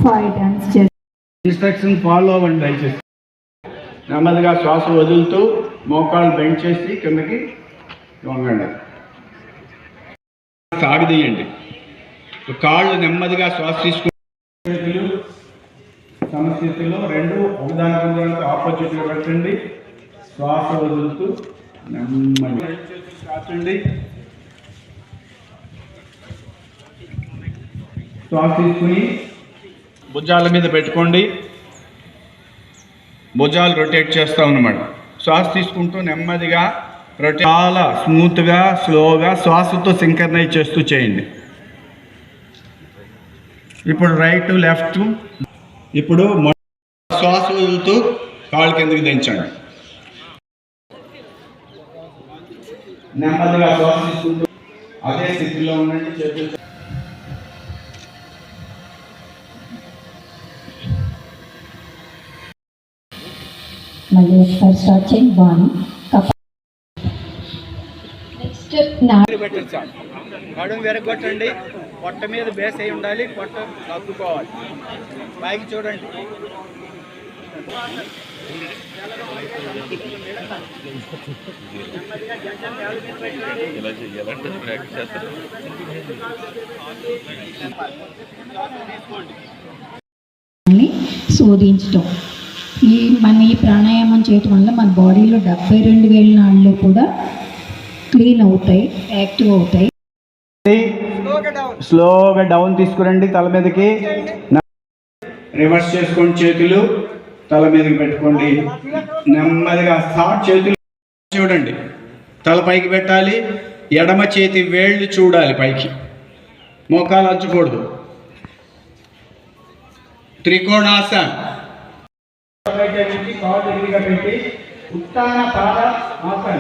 5 times chest. Instruction follow అవ్వండి దయచేసి. నెమ్మదిగా శ్వాస వదులుతూ మోకాళ్ళు బెండ్ చేసి కిందకి వంగండి. సాగదీయండి. కాళ్ళు నెమ్మదిగా శ్వాస తీసుకుని సమస్థితిలో రెండు ఒకదానికి ఆపోజిట్గా పెట్టండి. శ్వాస వదులుతూ నెమ్మదిగా కాచండి. శ్వాస తీసుకుని భుజాల మీద పెట్టుకోండి. భుజాలు రొటేట్ చేస్తాం అన్నమాట. శ్వాస తీసుకుంటూ నెమ్మదిగా చాలా స్మూత్గా స్లోగా శ్వాసతో సింక్రనైజ్ చేస్తూ చేయండి. ఇప్పుడు రైట్ లెఫ్ట్. ఇప్పుడు శ్వాస వదులుతూ కాళ్ళు కిందకి దించండి. నెమ్మదిగా శ్వాస తీసుకుంటూ అదే స్థితిలో ఉండండి. చేతులు మళ్ళీ ఒకసారి స్టార్ట్ చేయండి. 1 నెక్స్ట్ నడుము వెరగొట్టండి. పొట్ట మీద బేస్ అయి ఉండాలి. పొట్ట తగ్గుకోవాలి. పైకి చూడండి. శోధించటం. ఈ ప్రాణాయామం చేయటం వల్ల మన బాడీలో 72,000 నాళ్ళు కూడా క్లీన్ అవుతాయి, యాక్టివ్ అవుతాయి. స్లోగా డౌన్ తీసుకురండి. తల మీదకి రివర్స్ చేసుకోండి. చేతులు తల మీదకి పెట్టుకోండి. నెమ్మదిగా స్టార్ట్. చేతులు చూడండి. తల పైకి పెట్టాలి. ఎడమ చేతి వేళ్ళు చూడాలి పైకి. మోకాలు అంచకూడదు. త్రికోణాసన. పెట్టి ఉత్తాన పాద ఆసన.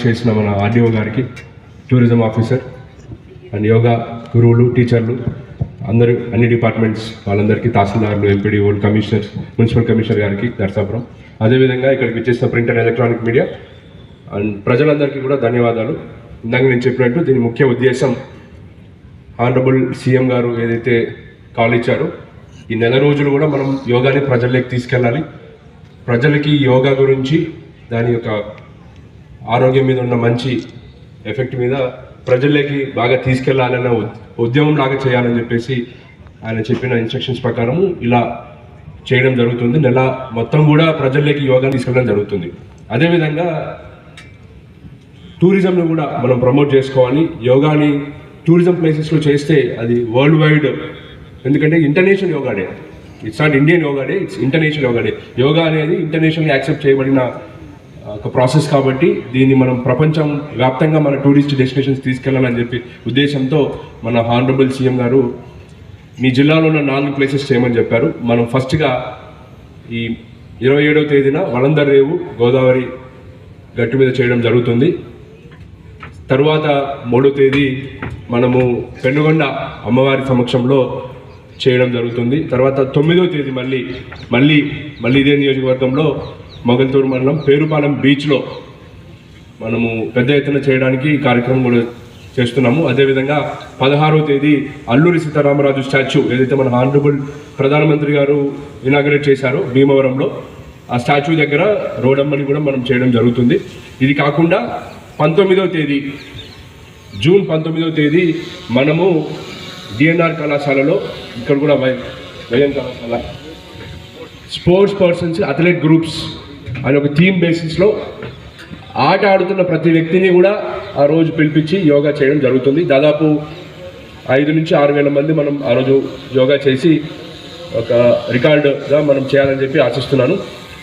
చేసిన మన ఆర్డీఓ గారికి, టూరిజం ఆఫీసర్ అండ్ యోగా గురువులు, టీచర్లు అందరూ, అన్ని డిపార్ట్మెంట్స్ వాళ్ళందరికీ, తహసీల్దార్లు, ఎంపీడీఓలు, కమిషనర్స్, మున్సిపల్ కమిషనర్ గారికి నరసాపురం, అదేవిధంగా ఇక్కడికి వచ్చేసిన print and electronic media and ప్రజలందరికీ కూడా ధన్యవాదాలు. ఇందాక నేను చెప్పినట్టు దీని ముఖ్య ఉద్దేశం ఆనరబుల్ సీఎం గారు ఏదైతే కాల్ ఇచ్చారో, ఈ నెల రోజులు కూడా మనం యోగాని ప్రజల్లోకి తీసుకెళ్ళాలి. ప్రజలకి యోగా గురించి, దాని యొక్క ఆరోగ్యం మీద ఉన్న మంచి ఎఫెక్ట్ మీద ప్రజల్లోకి బాగా తీసుకెళ్లాలన్న ఉద్యమం లాగా చేయాలని చెప్పేసి ఆయన చెప్పిన ఇన్స్ట్రక్షన్స్ ప్రకారము ఇలా చేయడం జరుగుతుంది. నెల మొత్తం కూడా ప్రజల్లోకి యోగాని తీసుకెళ్ళడం జరుగుతుంది. అదేవిధంగా టూరిజంను కూడా మనం ప్రమోట్ చేసుకోవాలి. యోగాని టూరిజం ప్లేసెస్లో చేస్తే అది వరల్డ్ వైడ్, ఎందుకంటే international yoga day, it's not Indian yoga day, it's international yoga day. Yoga అనేది ఇంటర్నేషనల్ యాక్సెప్ట్ చేయబడిన ఒక ప్రాసెస్ కాబట్టి దీన్ని మనం ప్రపంచం వ్యాప్తంగా మన టూరిస్ట్ డెస్టినేషన్స్ తీసుకెళ్లాలని చెప్పి ఉద్దేశంతో మన హానరబుల్ సీఎం గారు మీ జిల్లాలో ఉన్న 4 ప్లేసెస్ చేయమని చెప్పారు. మనం ఫస్ట్గా ఈ 27వ తేదీన వలందర్ రేవు గోదావరి గట్టు మీద చేయడం జరుగుతుంది. తర్వాత 3వ తేదీ మనము పెనుగొండ అమ్మవారి సమక్షంలో చేయడం జరుగుతుంది. తర్వాత 9వ తేదీ మళ్ళీ ఇదే నియోజకవర్గంలో మొగల్తూరు మండలం పేరుపాలెం బీచ్లో మనము పెద్ద ఎత్తున చేయడానికి ఈ కార్యక్రమం కూడా చేస్తున్నాము. అదేవిధంగా 16వ తేదీ అల్లూరి సీతారామరాజు స్టాచ్యూ ఏదైతే మన హానరబుల్ ప్రధానమంత్రి గారు ఇనాగరేట్ చేశారో భీమవరంలో, ఆ స్టాచ్యూ దగ్గర రోడమ్మని కూడా మనం చేయడం జరుగుతుంది. ఇది కాకుండా 19వ తేదీ జూన్ 19వ తేదీ మనము డిఎన్ఆర్ కళాశాలలో, ఇక్కడ కూడా వైఎన్ కళాశాల స్పోర్ట్స్ పర్సన్స్ అథ్లెట్ గ్రూప్స్ అని ఒక థీమ్ బేసిస్లో ఆట ఆడుతున్న ప్రతి వ్యక్తిని కూడా ఆ రోజు పిలిపించి యోగా చేయడం జరుగుతుంది. దాదాపు 5,000 నుంచి 6,000 మంది మనం ఆ రోజు యోగా చేసి ఒక రికార్డుగా మనం చేయాలని చెప్పి ఆశిస్తున్నాను.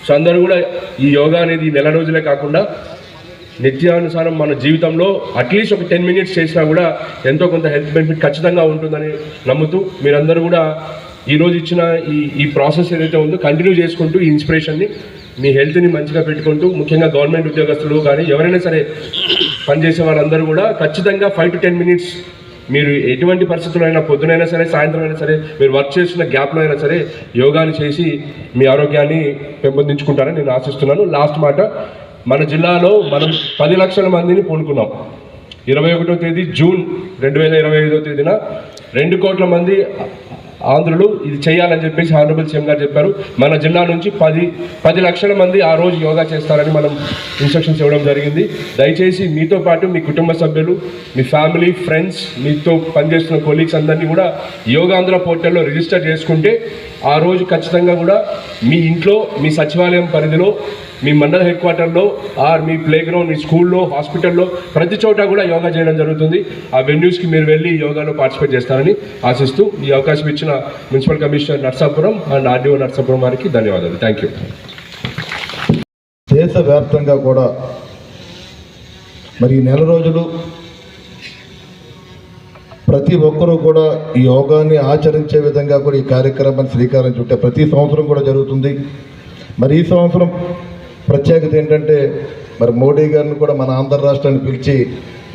సో అందరూ కూడా ఈ యోగా అనేది నెల రోజులే కాకుండా నిత్యానుసారం మన జీవితంలో అట్లీస్ట్ ఒక 10 minutes చేసినా కూడా ఎంతో కొంత హెల్త్ బెనిఫిట్ ఖచ్చితంగా ఉంటుందని నమ్ముతూ మీరందరూ కూడా ఈరోజు ఇచ్చిన ఈ ప్రాసెస్ ఏదైతే ఉందో కంటిన్యూ చేసుకుంటూ ఈ ఇన్స్పిరేషన్ని మీ హెల్త్ని మంచిగా పెట్టుకుంటూ, ముఖ్యంగా గవర్నమెంట్ ఉద్యోగస్తులు కానీ ఎవరైనా సరే పనిచేసే వాళ్ళందరూ కూడా ఖచ్చితంగా 5 to 10 minutes మీరు ఎటువంటి పరిస్థితుల్లో అయినా, పొద్దునైనా సరే, సాయంత్రం అయినా సరే, మీరు వర్క్ చేస్తున్న గ్యాప్లో అయినా సరే యోగాని చేసి మీ ఆరోగ్యాన్ని పెంపొందించుకుంటారని నేను ఆశిస్తున్నాను. లాస్ట్ మాట, మన జిల్లాలో మనం 10 లక్షల మందిని పూనుకున్నాం. 21వ తేదీ జూన్ 2025వ తేదీన 2 కోట్ల మంది ఆంధ్రులు ఇది చేయాలని చెప్పేసి హానరబుల్ సీఎం గారు చెప్పారు. మన జిల్లా నుంచి 10 లక్షల మంది ఆ రోజు యోగా చేస్తారని మనం ఇన్స్ట్రక్షన్స్ ఇవ్వడం జరిగింది. దయచేసి మీతో పాటు మీ కుటుంబ సభ్యులు, మీ ఫ్యామిలీ, ఫ్రెండ్స్, మీతో పనిచేస్తున్న కొలీగ్స్ అందరినీ కూడా యోగాంధ్ర పోర్టల్లో రిజిస్టర్ చేసుకుంటే ఆ రోజు ఖచ్చితంగా కూడా మీ ఇంట్లో, మీ సచివాలయం పరిధిలో, మీ మండల హెడ్ క్వార్టర్లో, ఆర్ మీ ప్లే గ్రౌండ్, మీ స్కూల్లో, హాస్పిటల్లో, ప్రతి చోట కూడా యోగా చేయడం జరుగుతుంది. ఆ వెన్యూస్కి మీరు వెళ్ళి యోగాలో పార్టిసిపేట్ చేస్తారని ఆశిస్తూ ఈ అవకాశం ఇచ్చిన municipal commissioner Narsapuram and RDO Narsapuram వారికి ధన్యవాదాలు. Thank you. దేశవ్యాప్తంగా కూడా మరి ఈ నెల రోజులు ప్రతి ఒక్కరూ కూడా ఈ యోగాన్ని ఆచరించే విధంగా కూడా ఈ కార్యక్రమాన్ని శ్రీకారం చుట్టే ప్రతి సంవత్సరం కూడా జరుగుతుంది. మరి ఈ సంవత్సరం ప్రత్యేకత ఏంటంటే, మరి మోడీ గారిని కూడా మన ఆంధ్ర రాష్ట్రాన్ని పిలిచి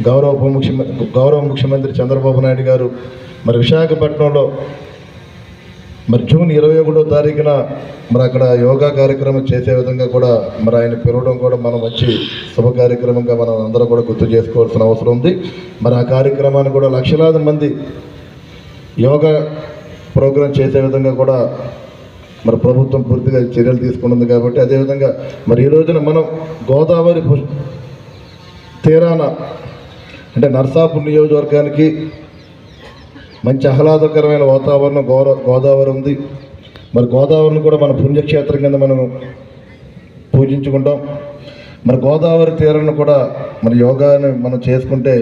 గౌరవ ముఖ్యమంత్రి చంద్రబాబు నాయుడు గారు మరి విశాఖపట్నంలో మరి జూన్ 21వ తారీఖున మరి అక్కడ యోగా కార్యక్రమం చేసే విధంగా కూడా మరి ఆయన పిలవడం కూడా మనం మంచి శుభ కార్యక్రమంగా మనం అందరం కూడా గుర్తు చేసుకోవాల్సిన అవసరం ఉంది. మరి ఆ కార్యక్రమాన్ని కూడా లక్షలాది మంది యోగా ప్రోగ్రాం చేసే విధంగా కూడా మరి ప్రభుత్వం పూర్తిగా చర్యలు తీసుకుంటుంది. కాబట్టి అదేవిధంగా మరి ఈ రోజున మనం గోదావరి తీరాన అంటే నర్సాపూర్ నియోజకవర్గానికి మంచి ఆహ్లాదకరమైన వాతావరణం గోదావరి ఉంది. మరి గోదావరిని కూడా మన పుణ్యక్షేత్రం కింద మనం పూజించుకుంటాం. మరి గోదావరి తీరాన్ని కూడా మరి యోగాని మనం చేసుకుంటే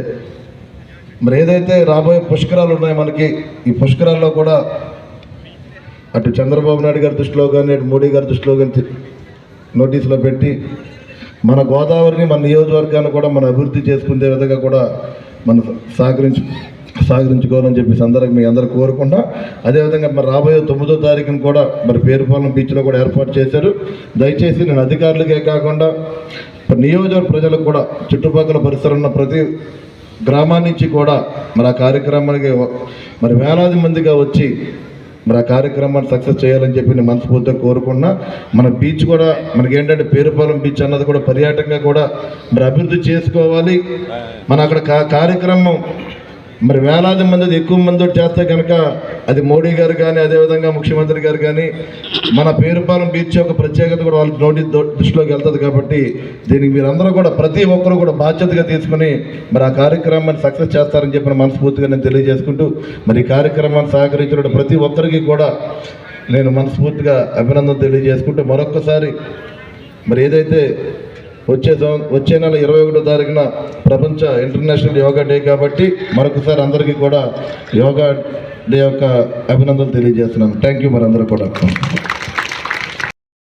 మరి ఏదైతే రాబోయే పుష్కరాలు ఉన్నాయో మనకి, ఈ పుష్కరాల్లో కూడా అటు చంద్రబాబు నాయుడు గారి దృష్టిలో కానీ, అటు మోడీ గారి దృష్టిలో కానీ నోటీసులో పెట్టి మన గోదావరిని, మన నియోజకవర్గాన్ని కూడా మనం అభివృద్ధి చేసుకునే విధంగా కూడా మనం సాగరించుకోవాలని చెప్పి సందర్భంగా మీ అందరూ కోరుకుంటా. అదేవిధంగా మరి రాబోయే 9వ తారీఖున కూడా మరి పేరుపాలెం బీచ్లో కూడా ఏర్పాటు చేశారు. దయచేసి నేను అధికారులకే కాకుండా నియోజకవర్గ ప్రజలకు కూడా, చుట్టుపక్కల పరిసరాలు ఉన్న ప్రతి గ్రామాల నుంచి కూడా మరి ఆ కార్యక్రమానికి మరి వేలాది మందిగా వచ్చి మరి ఆ కార్యక్రమాన్ని సక్సెస్ చేయాలని చెప్పి నేను మనస్ఫూర్తిగా కోరుకున్నా. మన బీచ్ కూడా మనకి ఏంటంటే పేరుపాలెం బీచ్ అన్నది కూడా పర్యాటకంగా కూడా మరి అభివృద్ధి చేసుకోవాలి. మన అక్కడ కార్యక్రమం మరి వేలాది మంది, ఎక్కువ మంది చేస్తే కనుక అది మోడీ గారు కానీ, అదేవిధంగా ముఖ్యమంత్రి గారు కానీ మన పేరుపాలెం బీచ్ యొక్క ప్రత్యేకత కూడా వాళ్ళ దృష్టిలోకి వెళ్తుంది. కాబట్టి దీనికి మీరందరూ కూడా ప్రతి ఒక్కరు కూడా బాధ్యతగా తీసుకుని మరి ఆ కార్యక్రమాన్ని సక్సెస్ చేస్తారని చెప్పిన మనస్ఫూర్తిగా నేను తెలియజేసుకుంటూ, మరి ఈ కార్యక్రమాన్ని సహకరించిన ప్రతి ఒక్కరికి కూడా నేను మనస్ఫూర్తిగా అభినందన తెలియజేసుకుంటూ మరొక్కసారి మరి ఏదైతే వచ్చే నెల 21వ తారీఖున ప్రపంచ ఇంటర్నేషనల్ యోగా డే కాబట్టి మరొకసారి అందరికీ కూడా యోగా డే యొక్క అభినందనలు తెలియజేస్తున్నాను. Thank you. మరి అందరూ కూడా